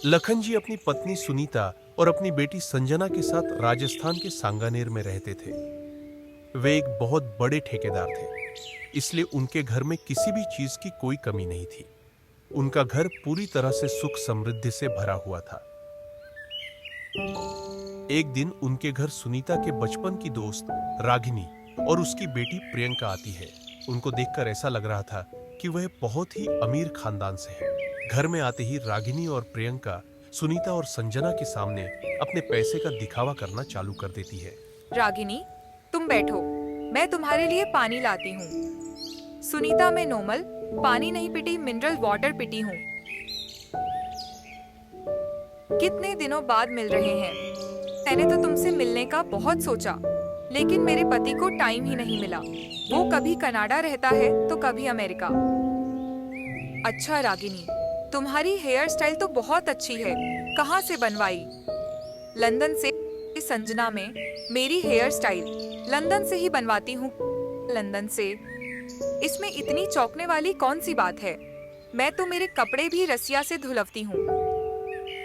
लखन जी अपनी पत्नी सुनीता और अपनी बेटी संजना के साथ राजस्थान के सांगानेर में रहते थे। वे एक बहुत बड़े ठेकेदार थे, इसलिए उनके घर में किसी भी चीज की कोई कमी नहीं थी। उनका घर पूरी तरह से सुख समृद्धि से भरा हुआ था। एक दिन उनके घर सुनीता के बचपन की दोस्त रागिनी और उसकी बेटी प्रियंका आती है। उनको देखकर ऐसा लग रहा था कि वह बहुत ही अमीर खानदान से है। घर में आते ही रागिनी और प्रियंका सुनीता और संजना के सामने अपने पैसे का दिखावा करना चालू कर देती है। रागिनी, तुम बैठो, मैं तुम्हारे लिए पानी लाती हूँ। सुनीता, मैं नॉर्मल पानी नहीं पीती, मिनरल वाटर पीती हूँ। कितने दिनों बाद मिल रहे हैं। मैंने तो तुमसे मिलने का बहुत सोचा, लेकिन मेरे पति को टाइम ही नहीं मिला। वो कभी कनाडा रहता है तो कभी अमेरिका। अच्छा रागिनी, तुम्हारी हेयर स्टाइल तो बहुत अच्छी है। कहाँ से बनवाई? लंदन से। संजना में मेरी हेयर स्टाइल लंदन से ही बनवाती हूँ। लंदन से। इसमें इतनी चौंकने वाली कौन सी बात है? मैं तो मेरे कपड़े भी रसिया से धुलवती हूँ।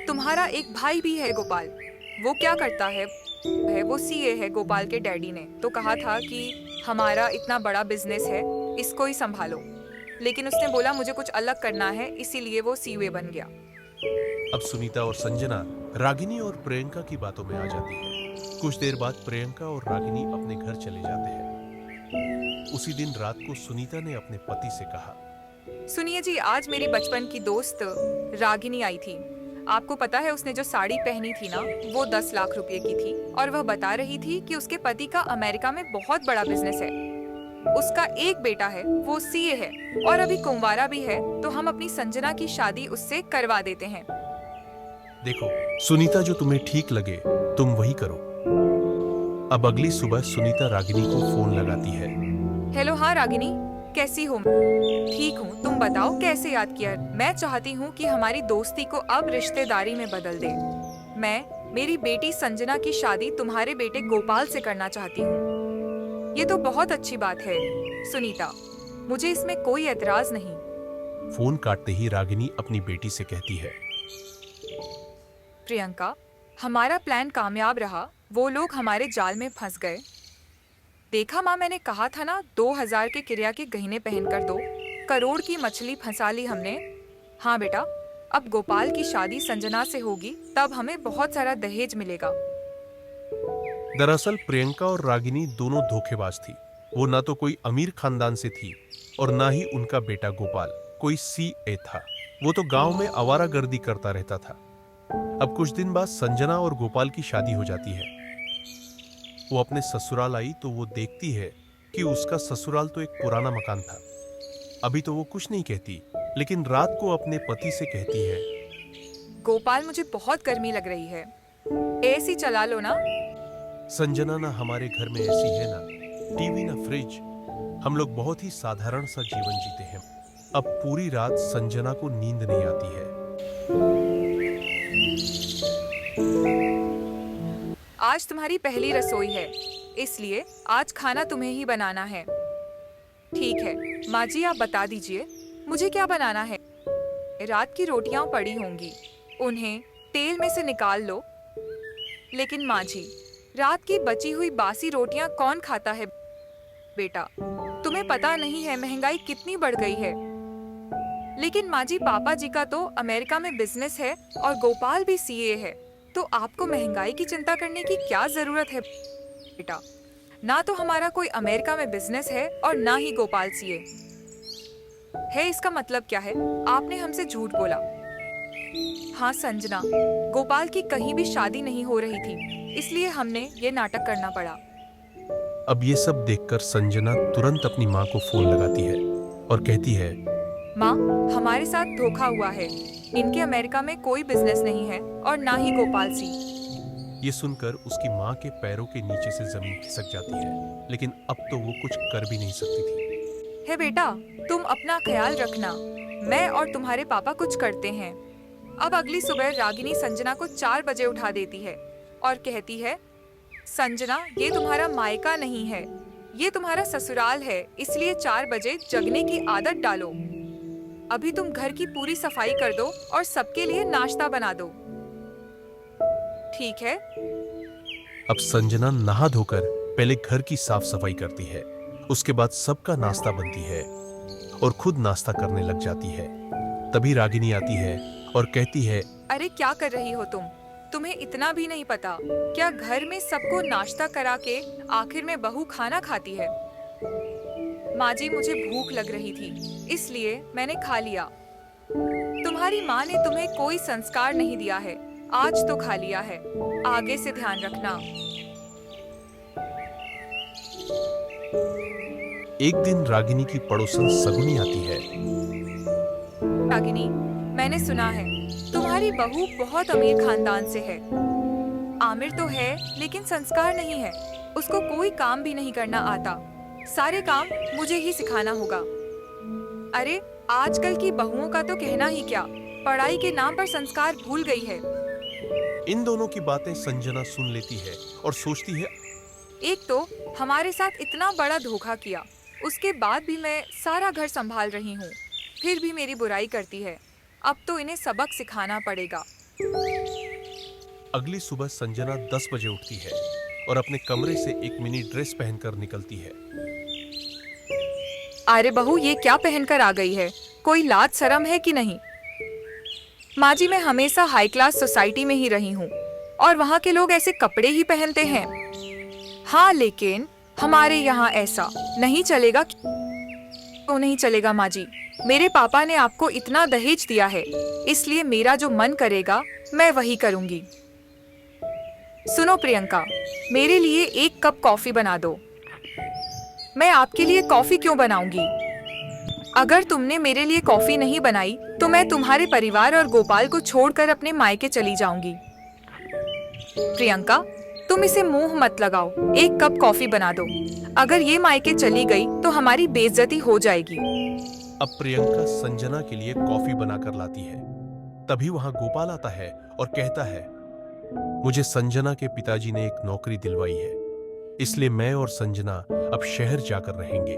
तुम्हारा एक भाई भी है गोपाल, वो क्या करता है? वो सीए है। गोपाल के डैडी ने तो कहा था कि हमारा इतना बड़ा बिजनेस है, इसको ही संभालो। लेकिन उसने बोला मुझे कुछ अलग करना है, इसीलिए वो सीए बन गया। अब सुनीता और संजना रागिनी और प्रियंका की बातों में आ जाती है। कुछ देर बाद प्रियंका और रागिनी अपने घर चले जाते हैं। उसी दिन रात को सुनीता ने अपने पति से कहा, सुनिए जी, आज मेरी बचपन की दोस्त रागिनी आई थी। आपको पता है उसने जो साड़ी पहनी थी ना, वो 10 लाख रुपए की थी। और वह बता रही थी कि उसके पति का अमेरिका में बहुत बड़ा बिजनेस है। उसका एक बेटा है, वो सीए है और अभी कुंवारा भी है। तो हम अपनी संजना की शादी उससे करवा देते हैं। देखो सुनीता, जो तुम्हें ठीक लगे तुम वही करो। अब अगली सुबह सुनीता रागिनी को फोन लगाती है। हेलो, हाँ रागिनी, कैसी हो? ठीक हूँ, तुम बताओ कैसे याद किया? मैं चाहती हूँ कि हमारी दोस्ती को अब रिश्तेदारी में बदल दे। मैं मेरी बेटी संजना की शादी तुम्हारे बेटे गोपाल से करना चाहती हूँ। ये तो बहुत अच्छी बात है सुनीता, मुझे इसमें कोई एतराज नहीं। फोन काटते ही रागिनी अपनी बेटी से कहती है, प्रियंका, हमारा प्लान कामयाब रहा। वो लोग हमारे जाल में फंस गए। देखा माँ, मैंने कहा था ना, 2000 के किरिया के गहने पहनकर 2 करोड़ की मछली फंसा ली हमने। हाँ बेटा, अब गोपाल की शादी संजना से होगी, तब हमें बहुत सारा दहेज मिलेगा। दरअसल प्रियंका और रागिनी दोनों धोखेबाज थी। वो ना तो कोई अमीर खानदान से थी और ना ही उनका बेटा गोपाल कोई सीए था। वो तो गांव में आवारागर्दी करता रहता था। अब कुछ दिन बाद संजना और गोपाल की शादी हो जाती है। वो अपने ससुराल आई तो वो देखती है कि उसका ससुराल तो एक पुराना मकान था। अभी तो वो कुछ नहीं कहती, लेकिन रात को अपने पति से कहती है, गोपाल, मुझे बहुत गर्मी लग रही है, एसी चला लो ना। संजना, ना हमारे घर में एसी है, ना टीवी, ना फ्रिज। हम लोग बहुत ही साधारण सा जीवन जीते हैं। अब पूरी रात संजना को नींद नहीं आती है। आज तुम्हारी पहली रसोई है, इसलिए आज खाना तुम्हें ही बनाना है। ठीक है माँ जी, आप बता दीजिए मुझे क्या बनाना है। रात की रोटियां पड़ी होंगी, उन्हें तेल में से निकाल लो। लेकिन माँ जी, रात की बची हुई बासी रोटियां कौन खाता है? बेटा, तुम्हें पता नहीं है महंगाई कितनी बढ़ गई है। लेकिन माँ जी, पापा जी का तो अमेरिका में बिजनेस है और गोपाल भी सीए है, तो आपको महंगाई की चिंता करने की क्या जरूरत है बेटा? ना तो हमारा कोई अमेरिका में बिजनेस है और ना ही गोपाल सीए है। इसका मतलब क्या है? आपने हमसे झूठ बोला। हाँ संजना, गोपाल की कहीं भी शादी नहीं हो रही थी, इसलिए हमने ये नाटक करना पड़ा। अब ये सब देखकर संजना तुरंत अपनी माँ को फोन लगाती है और कहती है, माँ, हमारे साथ धोखा हुआ है। इनके अमेरिका में कोई बिजनेस नहीं है और ना ही गोपाल सी। ये सुनकर उसकी माँ के पैरों के नीचे से जमीन खिसक जाती है, लेकिन अब तो वो कुछ कर भी नहीं सकती थी। हे बेटा, तुम अपना ख्याल रखना, मैं और तुम्हारे पापा कुछ करते हैं। अब अगली सुबह रागिनी संजना को 4 बजे उठा देती है और कहती है, संजना, ये तुम्हारा मायका नहीं है, ये तुम्हारा ससुराल है, इसलिए 4 बजे जगने की आदत डालो। अभी तुम घर की पूरी सफाई कर दो और सबके लिए नाश्ता बना दो। ठीक है। अब संजना नहा धोकर पहले घर की साफ सफाई करती है, उसके बाद सबका नाश्ता बनती है और खुद नाश्ता करने लग जाती है। तभी रागिनी आती है और कहती है, अरे क्या कर रही हो तुम? तुम्हें इतना भी नहीं पता क्या घर में सबको नाश्ता करा के आखिर में बहू खाना खाती है? माँ जी, मुझे भूख लग रही थी इसलिए मैंने खा लिया। तुम्हारी माँ ने तुम्हें कोई संस्कार नहीं दिया है, आज तो खा लिया है, आगे से ध्यान रखना। एक दिन रागिनी की पड़ोसन सगुनी आती है। रागिनी, मैंने सुना है तुम्हारी बहू बहुत अमीर खानदान से है। आमिर तो है लेकिन संस्कार नहीं है, उसको कोई काम भी नहीं करना आता, सारे काम मुझे ही सिखाना होगा। अरे आजकल की बहुओं का तो कहना ही क्या, पढ़ाई के नाम पर संस्कार भूल गई है। इन दोनों की बातें संजना सुन लेती है और सोचती है, एक तो हमारे साथ इतना बड़ा धोखा किया, उसके बाद भी मैं सारा घर संभाल रही हूँ, फिर भी मेरी बुराई करती है। अब तो इन्हें सबक सिखाना पड़ेगा। अगली सुबह संजना 10 बजे उठती है और अपने कमरे से एक मिनी ड्रेस पहनकर निकलती है। अरे बहू, ये क्या पहनकर आ गई है? कोई लाज शर्म है कि नहीं? माँ जी, मैं हमेशा हाई क्लास सोसाइटी में ही रही हूँ और वहाँ के लोग ऐसे कपड़े ही पहनते हैं। हाँ, लेकिन हमारे यहाँ ऐसा नहीं चलेगा। क्यों नहीं चलेगा माँ जी? मेरे पापा ने आपको इतना दहेज दिया है, इसलिए मेरा जो मन करेगा मैं वही करूँगी। सुनो प्रियंका, मेरे लिए 1 कप कॉफी बना दो। मैं आपके लिए कॉफी क्यों बनाऊंगी? अगर तुमने मेरे लिए कॉफी नहीं बनाई तो मैं तुम्हारे परिवार और गोपाल को छोड़कर अपने मायके चली जाऊंगी। प्रियंका, तुम इसे मुंह मत लगाओ, 1 कप कॉफी बना दो। अगर ये मायके चली गई तो हमारी बेइज्जती हो जाएगी। अब प्रियंका संजना के लिए कॉफी बनाकर लाती है। तभी वहां गोपाल आता है और कहता है, मुझे संजना के पिताजी ने एक नौकरी दिलवाई है, इसलिए मैं और संजना अब शहर जाकर रहेंगे।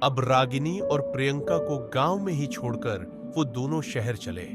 अब रागिनी और प्रियंका को गांव में ही छोड़कर वो दोनों शहर चले।